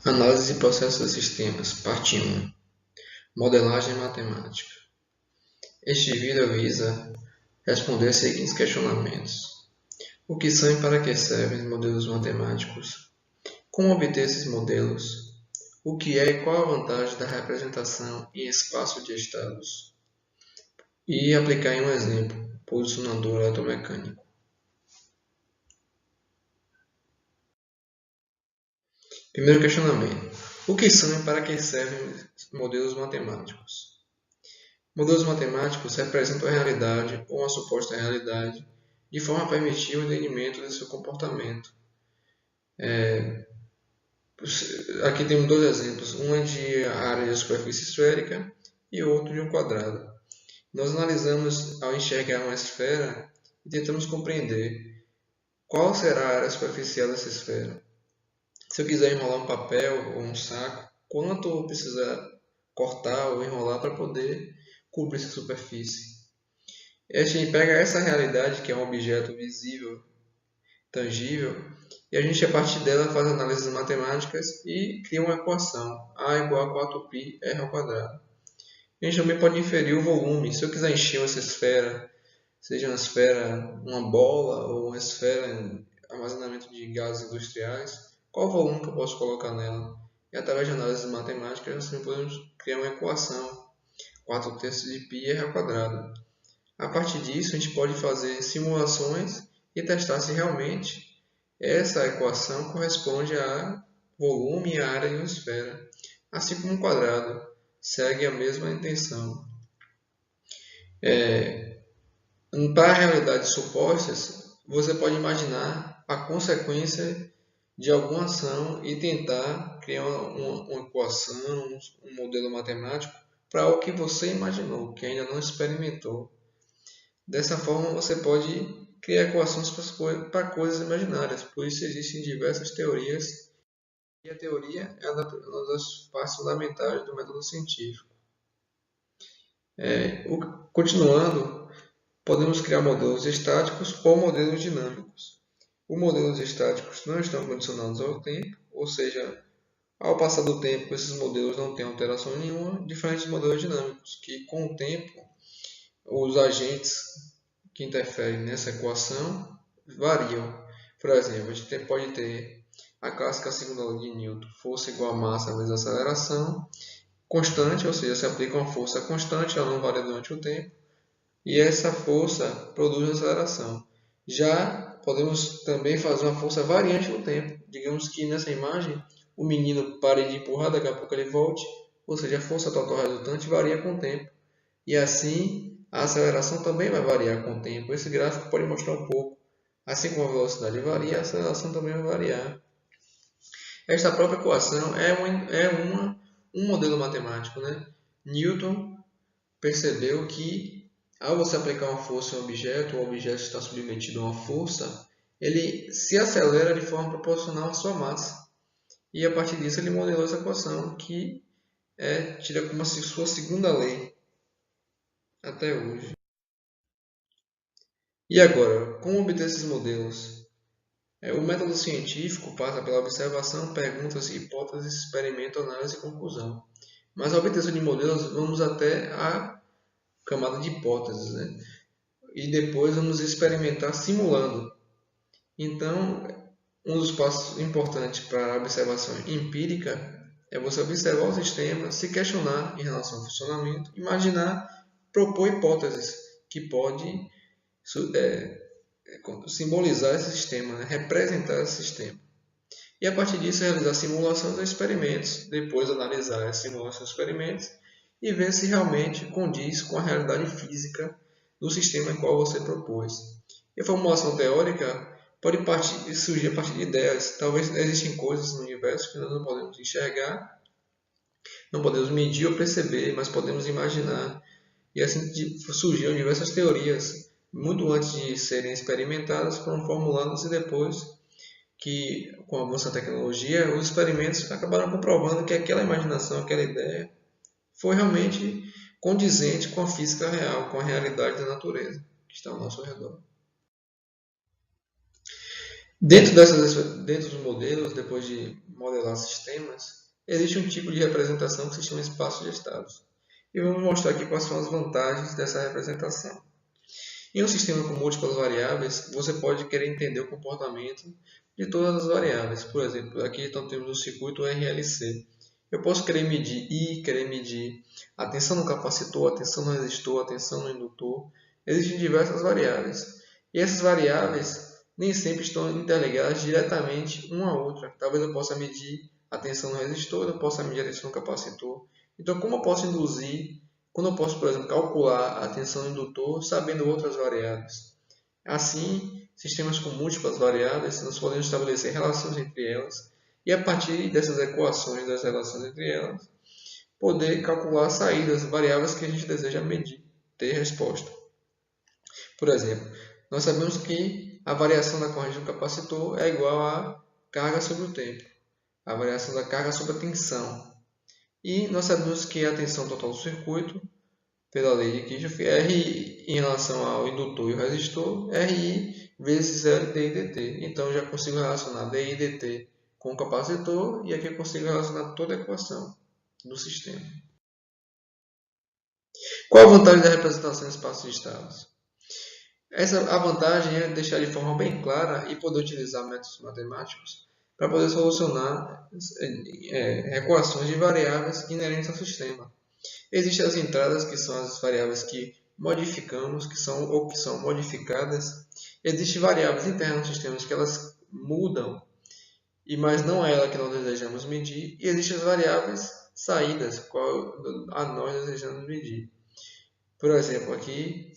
Análise de processos de sistemas, parte 1. Modelagem matemática. Este vídeo visa responder os seguintes questionamentos. O que são e para que servem modelos matemáticos? Como obter esses modelos? O que é e qual a vantagem da representação em espaço de estados? E aplicar em um exemplo, posicionador eletromecânico. Primeiro questionamento. O que são e para que servem modelos matemáticos? Modelos matemáticos representam a realidade ou uma suposta realidade de forma a permitir o entendimento de seu comportamento. Aqui temos dois exemplos, um é de área de superfície esférica e outro de um quadrado. Nós analisamos ao enxergar uma esfera e tentamos compreender qual será a área superficial dessa esfera. Se eu quiser enrolar um papel ou um saco, quanto eu vou precisar cortar ou enrolar para poder cobrir essa superfície? A gente pega essa realidade, que é um objeto visível, tangível, e a gente, a partir dela, faz análises matemáticas e cria uma equação, A igual a 4πr ao quadrado. A gente também pode inferir o volume. Se eu quiser encher essa esfera, seja uma esfera, uma bola ou uma esfera em armazenamento de gases industriais, qual o volume que eu posso colocar nela? E através de análises matemáticas, nós também podemos criar uma equação, 4/3 de πr ao quadrado. A partir disso, a gente pode fazer simulações e testar se realmente essa equação corresponde a volume e área de uma esfera, assim como um quadrado segue a mesma intenção. Para realidades supostas, você pode imaginar a consequência de alguma ação e tentar criar uma equação, um modelo matemático para o que você imaginou, que ainda não experimentou. Dessa forma, você pode criar equações para coisas imaginárias. Por isso existem diversas teorias. E a teoria é uma das partes fundamentais do método científico. Continuando, podemos criar modelos estáticos ou modelos dinâmicos. Os modelos estáticos não estão condicionados ao tempo, ou seja, ao passar do tempo, esses modelos não têm alteração nenhuma, diferente dos modelos dinâmicos, que com o tempo, os agentes que interferem nessa equação variam. Por exemplo, a gente pode ter a clássica segunda lei de Newton, força igual a massa vezes aceleração, constante, ou seja, se aplica uma força constante, ela não varia durante o tempo, e essa força produz aceleração. Já podemos também fazer uma força variante no tempo. Digamos que nessa imagem o menino pare de empurrar, daqui a pouco ele volte, ou seja, a força total resultante varia com o tempo. E assim a aceleração também vai variar com o tempo. Esse gráfico pode mostrar um pouco. Assim como a velocidade varia, a aceleração também vai variar. Esta própria equação um modelo matemático, né? Newton percebeu que ao você aplicar uma força em um objeto, o objeto está submetido a uma força, ele se acelera de forma proporcional à sua massa. E a partir disso ele modelou essa equação que é tida como sua segunda lei até hoje. E agora, como obter esses modelos? O método científico passa pela observação, perguntas, hipóteses, experimento, análise e conclusão. Mas a obtenção de modelos, vamos até a camada de hipóteses, né? E depois vamos experimentar simulando. Então, um dos passos importantes para a observação empírica é você observar o sistema, se questionar em relação ao funcionamento, imaginar, propor hipóteses que podem simbolizar esse sistema, né? Representar esse sistema. E a partir disso realizar simulações ou experimentos, depois analisar as simulações e experimentos e ver se realmente condiz com a realidade física do sistema em qual você propôs. E a formulação teórica pode surgir a partir de ideias. Talvez existem coisas no universo que nós não podemos enxergar, não podemos medir ou perceber, mas podemos imaginar. E assim surgiram diversas teorias, muito antes de serem experimentadas, foram formuladas e depois que, com o avanço da tecnologia, os experimentos acabaram comprovando que aquela imaginação, aquela ideia, foi realmente condizente com a física real, com a realidade da natureza que está ao nosso redor. Dentro dos modelos, depois de modelar sistemas, existe um tipo de representação que se chama espaço de estados. E vamos mostrar aqui quais são as vantagens dessa representação. Em um sistema com múltiplas variáveis, você pode querer entender o comportamento de todas as variáveis. Por exemplo, aqui então temos o circuito RLC. Eu posso querer medir I, querer medir a tensão no capacitor, a tensão no resistor, a tensão no indutor. Existem diversas variáveis. E essas variáveis nem sempre estão interligadas diretamente uma à outra. Talvez eu possa medir a tensão no resistor, eu possa medir a tensão no capacitor. Então, como eu posso induzir quando eu posso, por exemplo, calcular a tensão do indutor sabendo outras variáveis? Assim, sistemas com múltiplas variáveis, nós podemos estabelecer relações entre elas e, a partir dessas equações das relações entre elas, poder calcular saídas, variáveis que a gente deseja medir, ter resposta. Por exemplo, nós sabemos que a variação da corrente do capacitor é igual à carga sobre o tempo, a variação da carga sobre a tensão. E nós sabemos que a tensão total do circuito, pela lei de Kirchhoff, R em relação ao indutor e o resistor, RI vezes L dI dt. Então eu já consigo relacionar dI dt com o capacitor e aqui eu consigo relacionar toda a equação do sistema. Qual a vantagem da representação em espaços de estados? A vantagem é deixar de forma bem clara e poder utilizar métodos matemáticos para poder solucionar equações de variáveis inerentes ao sistema. Existem as entradas, que são as variáveis que modificamos, que são modificadas. Existem variáveis internas nos sistemas que elas mudam, mas não é ela que nós desejamos medir. E existem as variáveis saídas, qual a nós desejamos medir. Por exemplo, aqui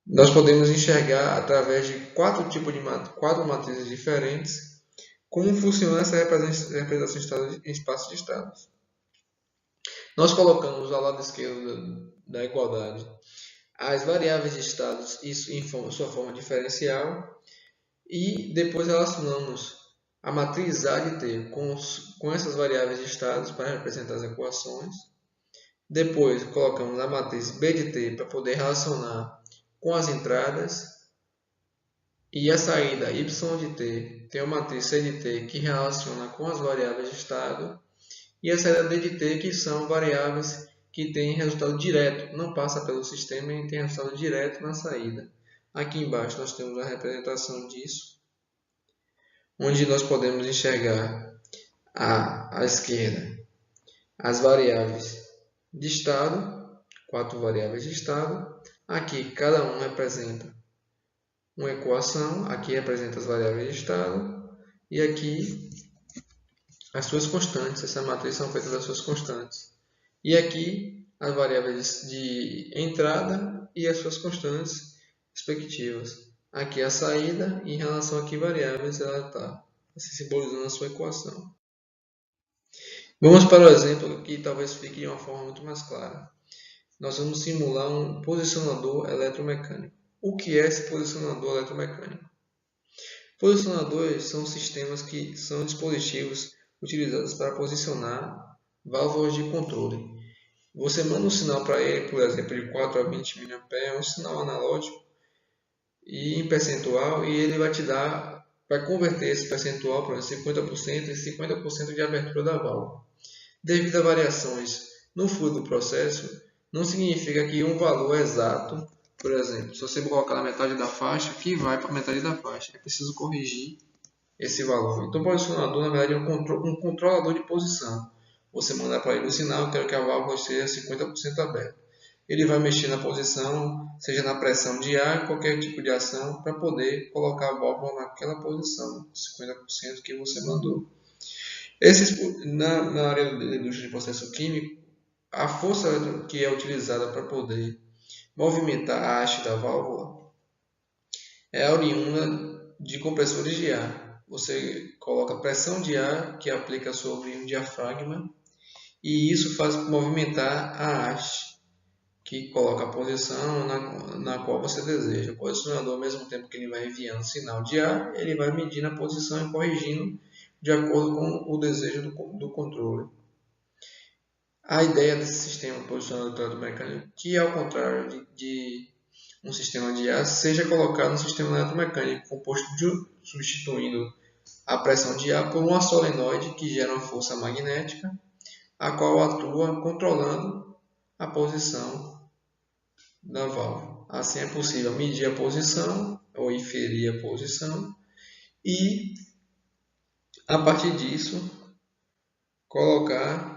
nós podemos enxergar através de quatro matrizes diferentes como funciona essa representação em espaço de estados. Nós colocamos ao lado esquerdo da igualdade as variáveis de estados, isso em sua forma diferencial, e depois relacionamos a matriz A de T com essas variáveis de estados para representar as equações. Depois colocamos a matriz B de T para poder relacionar com as entradas, e a saída Y de T tem a matriz C de T que relaciona com as variáveis de estado, e a saída D de T que são variáveis que têm resultado direto, não passa pelo sistema e tem resultado direto na saída. Aqui embaixo nós temos a representação disso, onde nós podemos enxergar à esquerda as variáveis de estado, quatro variáveis de estado. Aqui cada um representa uma equação, aqui representa as variáveis de estado e aqui as suas constantes. Essa matriz são feitas das suas constantes. E aqui as variáveis de entrada e as suas constantes respectivas. Aqui a saída, em relação a que variáveis ela está se simbolizando a sua equação. Vamos para o exemplo que talvez fique de uma forma muito mais clara. Nós vamos simular um posicionador eletromecânico. O que é esse posicionador eletromecânico? Posicionadores são sistemas que são dispositivos utilizados para posicionar válvulas de controle. Você manda um sinal para ele, por exemplo, de 4 a 20 mA, um sinal analógico e em percentual, e ele vai converter esse percentual para 50% e 50% de abertura da válvula. Devido a variações no fluido do processo, não significa que um valor exato, por exemplo, se você colocar na metade da faixa, que vai para a metade da faixa. É preciso corrigir esse valor. Então, o posicionador, na verdade, é um controlador de posição. Você manda para ele o sinal, eu quero que a válvula esteja 50% aberta. Ele vai mexer na posição, seja na pressão de ar, qualquer tipo de ação, para poder colocar a válvula naquela posição, 50% que você mandou. Na área da indústria de processo químico, a força que é utilizada para poder movimentar a haste da válvula é oriunda de compressores de ar. Você coloca pressão de ar que aplica sobre um diafragma e isso faz movimentar a haste, que coloca a posição na qual você deseja. O posicionador, ao mesmo tempo que ele vai enviando sinal de ar, ele vai medindo a posição e corrigindo de acordo com o desejo do controle. A ideia desse sistema posicionador eletromecânico, que ao contrário de um sistema de ar seja colocado no sistema eletromecânico composto substituindo a pressão de ar por uma solenoide que gera uma força magnética, a qual atua controlando a posição da válvula. Assim é possível medir a posição ou inferir a posição e, a partir disso, colocar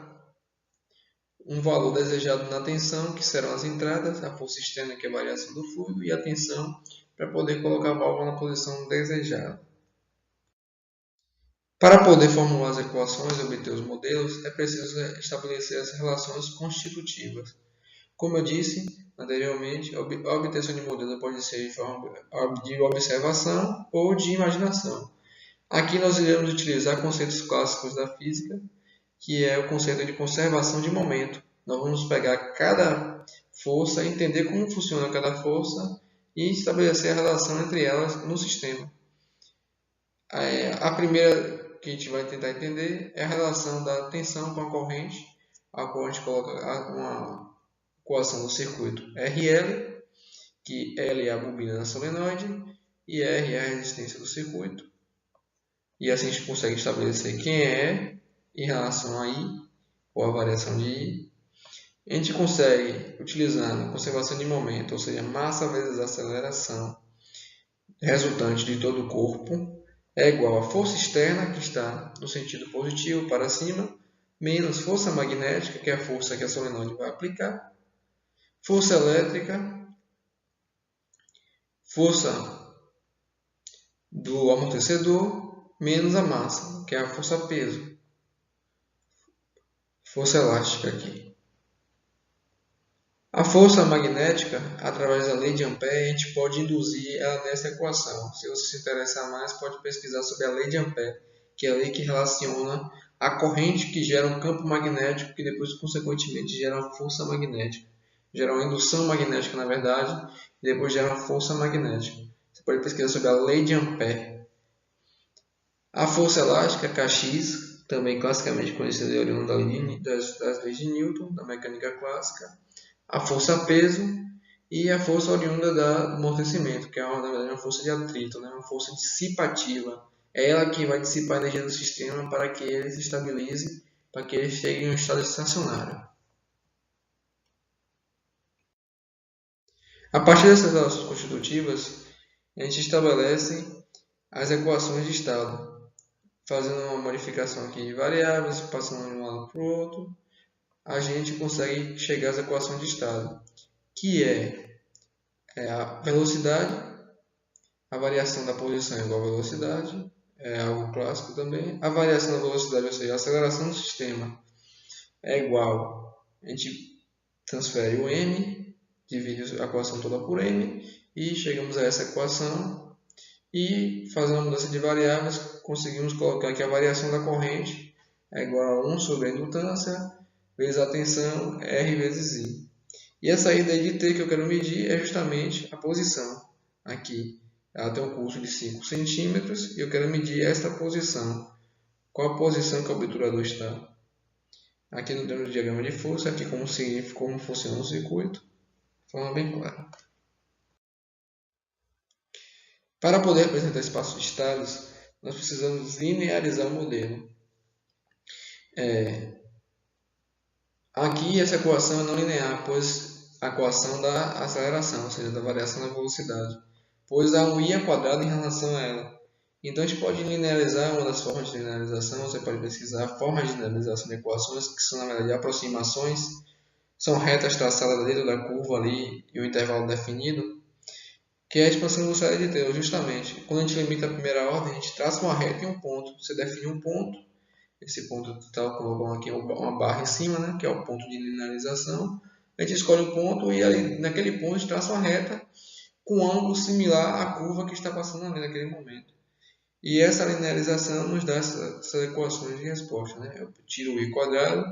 um valor desejado na tensão, que serão as entradas, a força externa, que é a variação do fluido, e a tensão, para poder colocar a válvula na posição desejada. Para poder formular as equações e obter os modelos, é preciso estabelecer as relações constitutivas. Como eu disse anteriormente, a obtenção de modelo pode ser de observação ou de imaginação. Aqui nós iremos utilizar conceitos clássicos da física, que é o conceito de conservação de momento. Nós vamos pegar cada força, entender como funciona cada força e estabelecer a relação entre elas no sistema. A primeira que a gente vai tentar entender é a relação da tensão com a corrente, a qual a gente coloca uma equação do circuito RL, que L é a bobina da solenoide e R é a resistência do circuito. E assim a gente consegue estabelecer quem é em relação a I, ou a variação de I. A gente consegue, utilizando conservação de momento, ou seja, massa vezes aceleração resultante de todo o corpo, é igual a força externa, que está no sentido positivo para cima, menos força magnética, que é a força que a solenoide vai aplicar, força elétrica, força do amortecedor, menos a massa, que é a força peso, força elástica aqui. A força magnética, através da lei de Ampère, a gente pode induzir ela nessa equação. Se você se interessar mais, pode pesquisar sobre a lei de Ampère, que é a lei que relaciona a corrente que gera um campo magnético, que depois, consequentemente, gera uma força magnética. Gera uma indução magnética, na verdade, e depois gera uma força magnética. Você pode pesquisar sobre a lei de Ampère. A força elástica, Kx, também classicamente conhecida e oriunda das leis de Newton, da mecânica clássica. A força peso e a força oriunda do amortecimento, que é na verdade uma força de atrito, uma força dissipativa. É ela que vai dissipar a energia do sistema para que ele se estabilize, para que ele chegue em um estado estacionário. A partir dessas relações constitutivas, a gente estabelece as equações de estado, fazendo uma modificação aqui de variáveis, passando de um lado para o outro, a gente consegue chegar às equações de estado, que é a velocidade, a variação da posição é igual a velocidade, é algo clássico também. A variação da velocidade, ou seja, a aceleração do sistema, é igual, a gente transfere o m, divide a equação toda por m, e chegamos a essa equação, e fazendo a mudança de variáveis, conseguimos colocar que a variação da corrente é igual a 1 sobre a indutância, vezes a tensão, R vezes I. E essa saída de T que eu quero medir é justamente a posição. Aqui, ela tem um curso de 5 centímetros e eu quero medir esta posição. Qual a posição que o obturador está? Aqui no diagrama de força, aqui como funciona o circuito, de forma bem clara. Para poder apresentar espaços de estados, nós precisamos linearizar o modelo. Aqui essa equação é não linear, pois a equação da aceleração, ou seja, da variação da velocidade, pois há um i ao quadrado em relação a ela. Então a gente pode linearizar, uma das formas de linearização, você pode pesquisar formas de linearização de equações, que são na verdade aproximações, são retas traçadas dentro da curva ali e o intervalo definido, que é a expansão velocidade de Taylor, justamente. Quando a gente limita a primeira ordem, a gente traça uma reta e um ponto. Você define um ponto, esse ponto está colocando aqui uma barra em cima, que é o ponto de linearização. A gente escolhe um ponto e ali, naquele ponto a gente traça uma reta com um ângulo similar à curva que está passando ali naquele momento. E essa linearização nos dá essas equações de resposta. Eu tiro o i quadrado,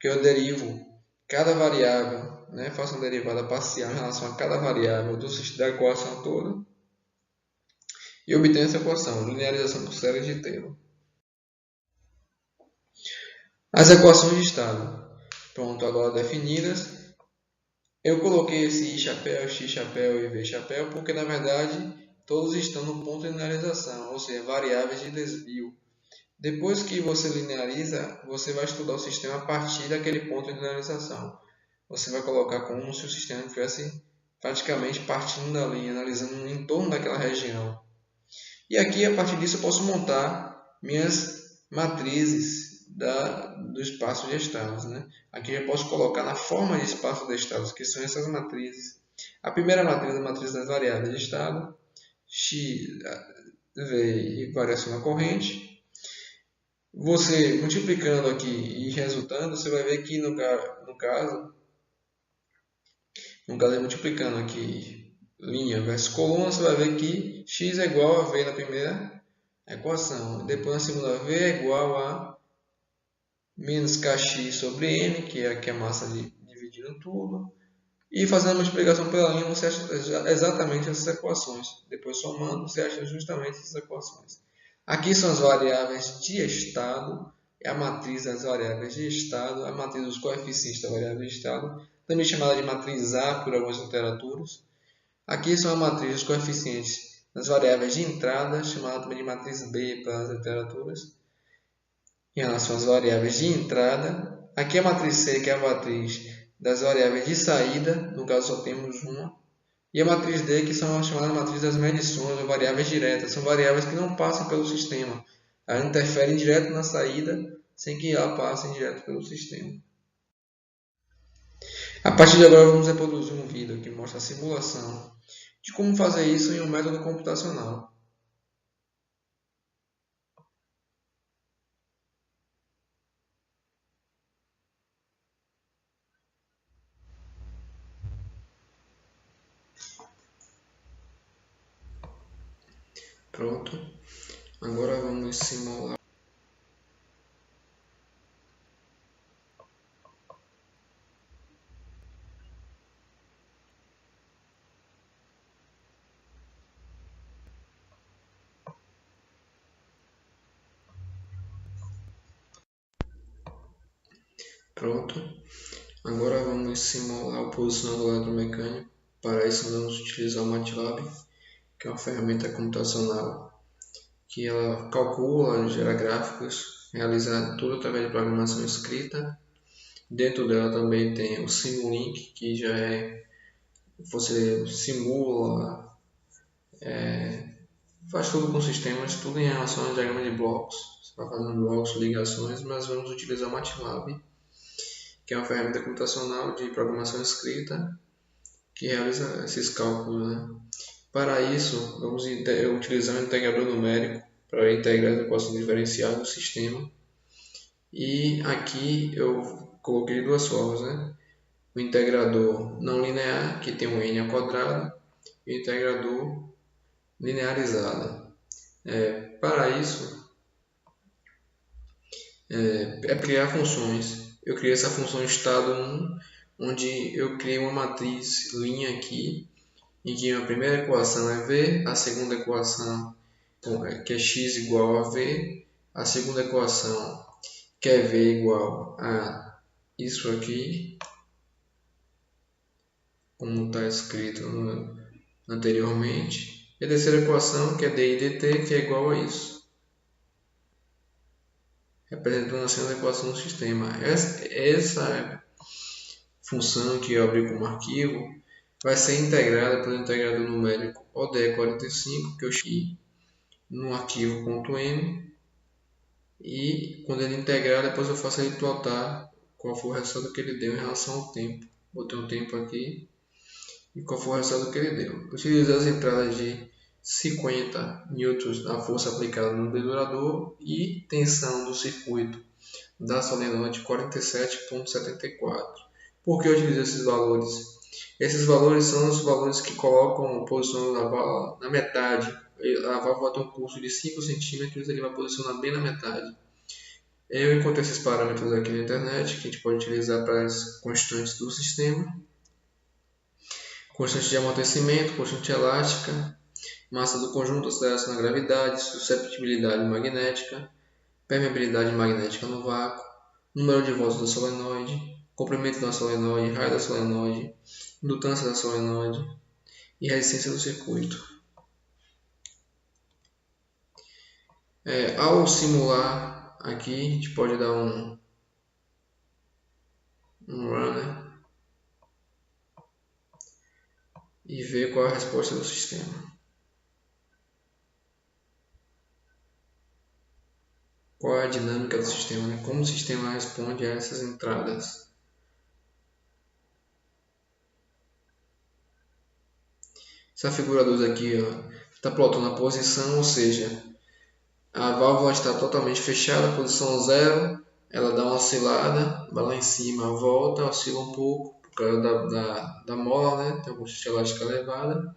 que eu derivo cada variável, faço uma derivada parcial em relação a cada variável da equação toda e obtenho essa equação, linearização por série de Taylor. As equações de estado, pronto, agora definidas, Eu coloquei esse I chapéu, X chapéu e V chapéu porque na verdade todos estão no ponto de linearização, ou seja, variáveis de desvio. Depois que você lineariza, você vai estudar o sistema a partir daquele ponto de linearização. Você vai colocar como se o sistema estivesse praticamente partindo da linha, analisando o entorno daquela região. E aqui, a partir disso, eu posso montar minhas matrizes do espaço de estados. Né? Aqui eu posso colocar na forma de espaço de estados, que são essas matrizes. A primeira matriz é a matriz das variáveis de estado, x, v e variação na corrente. Você multiplicando aqui e resultando, você vai ver que no caso, multiplicando aqui linha versus coluna, você vai ver que x é igual a v na primeira equação. Depois na segunda, v é igual a menos kx sobre n, que é aqui a massa dividindo tudo. E fazendo a multiplicação pela linha, você acha exatamente essas equações. Depois somando, você acha justamente essas equações. Aqui são as variáveis de estado, é a matriz das variáveis de estado, a matriz dos coeficientes da variável de estado, também chamada de matriz A por algumas literaturas. Aqui são a matriz dos coeficientes das variáveis de entrada, chamada também de matriz B pelas literaturas, em relação às variáveis de entrada. Aqui a matriz C, que é a matriz das variáveis de saída, no caso só temos uma. E a matriz D, que são as chamadas matriz das medições, ou variáveis diretas. São variáveis que não passam pelo sistema. Elas interferem direto na saída, sem que ela passe direto pelo sistema. A partir de agora vamos reproduzir um vídeo que mostra a simulação de como fazer isso em um método computacional. Pronto. Agora vamos simular. Pronto. Agora vamos simular o posicionamento eletromecânico. Para isso vamos utilizar o MATLAB, que é uma ferramenta computacional que ela calcula, gera gráficos, realiza tudo através de programação escrita. Dentro dela também tem o Simulink, que já é você simula, faz tudo com sistemas, tudo em relação ao diagrama de blocos. Você vai fazendo blocos, ligações, mas vamos utilizar o MATLAB, que é uma ferramenta computacional de programação escrita que realiza esses cálculos. Né? Para isso, vamos utilizar um integrador numérico para integrar as equações diferenciais do sistema. E aqui eu coloquei duas formas, né? O integrador não linear, que tem um n ao quadrado, e o integrador linearizado. Para isso, criar funções. Eu criei essa função estado 1, onde eu criei uma matriz linha aqui, em que a primeira equação é v, a segunda equação que é x igual a v, a segunda equação que é v igual a isso aqui, como está escrito anteriormente, e a terceira equação que é dy dt, que é igual a isso, representando assim a equação do sistema. Essa função que eu abri como arquivo vai ser integrada pelo integrador numérico ODE45, que eu escrevi no arquivo .m, e quando ele integrar, depois eu faço ele plotar qual foi o resultado que ele deu em relação ao tempo. Botei um tempo aqui e qual foi o resultado que ele deu. Utilizei as entradas de 50 newtons da força aplicada no dedurador e tensão do circuito da solenoide 47,74. Por que eu utilizo esses valores? Esses valores são os valores que colocam a posição da válvula na metade. A válvula tem um curso de 5 centímetros, ele vai posicionar bem na metade. Eu encontrei esses parâmetros aqui na internet, que a gente pode utilizar para as constantes do sistema. Constante de amortecimento, constante elástica, massa do conjunto, aceleração na gravidade, susceptibilidade magnética, permeabilidade magnética no vácuo, número de voltas da solenoide, comprimento da solenoide, raio da solenoide, indutância da solenoide e resistência do circuito. Ao simular aqui, a gente pode dar um run, né? E ver qual é a resposta do sistema. Qual é a dinâmica do sistema, né? Como o sistema responde a essas entradas. Essa figura 2 aqui está plotando a posição, ou seja, a válvula está totalmente fechada, posição 0, ela dá uma oscilada, vai lá em cima, volta, oscila um pouco por causa da mola, né? Tem uma constante elástica elevada.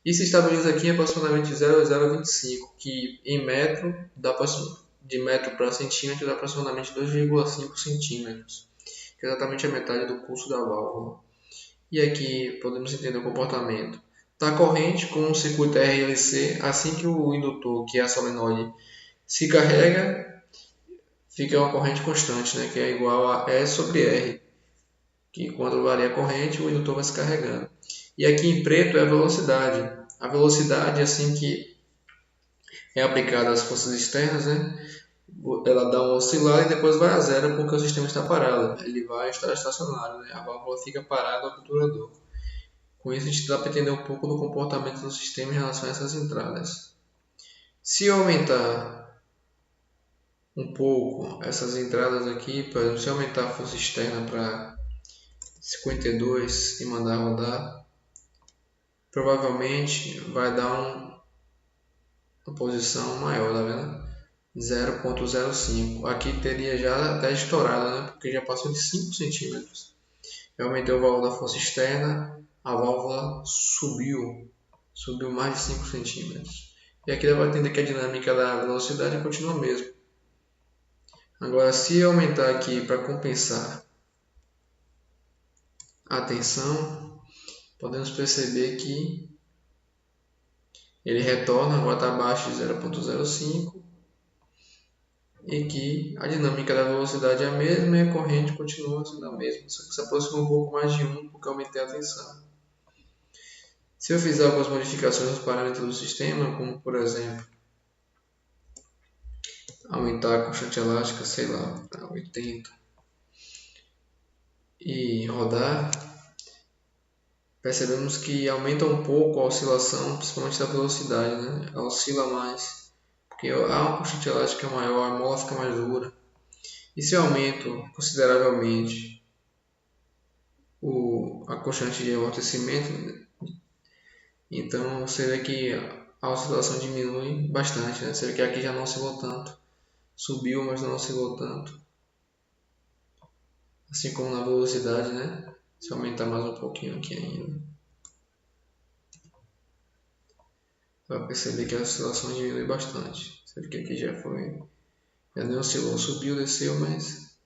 E se estabiliza aqui em aproximadamente 0,025, que em metro, de metro para centímetro, dá aproximadamente 2,5 centímetros, que é exatamente a metade do curso da válvula. E aqui podemos entender o comportamento da corrente com o circuito RLC. Assim que o indutor, que é a solenoide, se carrega, fica uma corrente constante, né, que é igual a E sobre R, que quando varia a corrente, o indutor vai se carregando. E aqui em preto é a velocidade. A velocidade, assim que é aplicada às forças externas, né, ela dá uma oscilada e depois vai a zero porque o sistema está parado. Ele vai estar estacionário, né, a válvula fica parada no obturador. Com isso, a gente dá para entender um pouco do comportamento do sistema em relação a essas entradas. Se eu aumentar um pouco essas entradas aqui, por exemplo, se eu aumentar a força externa para 52 e mandar rodar, provavelmente vai dar uma posição maior, tá vendo? 0,05. Aqui teria já até estourado, né? Porque já passou de 5 centímetros. Eu aumentei o valor da força externa, a válvula subiu mais de 5 centímetros. E aqui dá para entender que a dinâmica da velocidade continua a mesma. Agora, se eu aumentar aqui para compensar a tensão, podemos perceber que ele retorna, agora está abaixo de 0,05 e que a dinâmica da velocidade é a mesma e a corrente continua sendo a mesma, só que se aproxima um pouco mais de 1 porque eu aumentei a tensão. Se eu fizer algumas modificações nos parâmetros do sistema, como por exemplo aumentar a constante elástica, sei lá, para 80 e rodar, percebemos que aumenta um pouco a oscilação, principalmente da velocidade, né? Ela oscila mais, porque há uma constante elástica maior, a mola fica mais dura. E se eu aumento consideravelmente a constante de amortecimento, então você vê que a oscilação diminui bastante, né? Você vê que aqui já não oscilou tanto, subiu, mas não oscilou tanto. Assim como na velocidade, né? Se eu aumentar mais um pouquinho aqui ainda, vai perceber que a oscilação diminui bastante. Você vê que aqui já nem oscilou, subiu, desceu, mas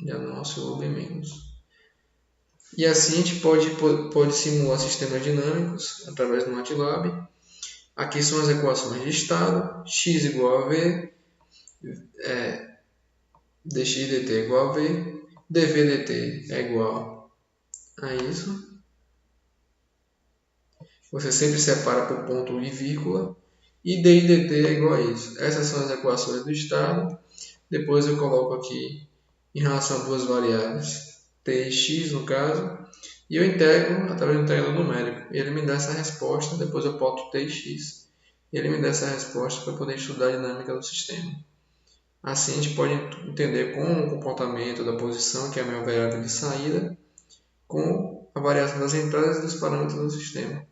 já não oscilou bem menos. E assim a gente pode simular sistemas dinâmicos através do MATLAB. Aqui são as equações de estado, x igual a v, dx dt é igual a v, dv dt é igual a isso. Você sempre separa por ponto e vírgula, e d e dt é igual a isso. Essas são as equações do estado. Depois eu coloco aqui em relação a duas variáveis, t e x no caso, e eu integro através do integrador numérico. E ele me dá essa resposta, depois eu boto t e x. E ele me dá essa resposta para poder estudar a dinâmica do sistema. Assim a gente pode entender como o comportamento da posição, que é a minha variável de saída, com a variação das entradas e dos parâmetros do sistema.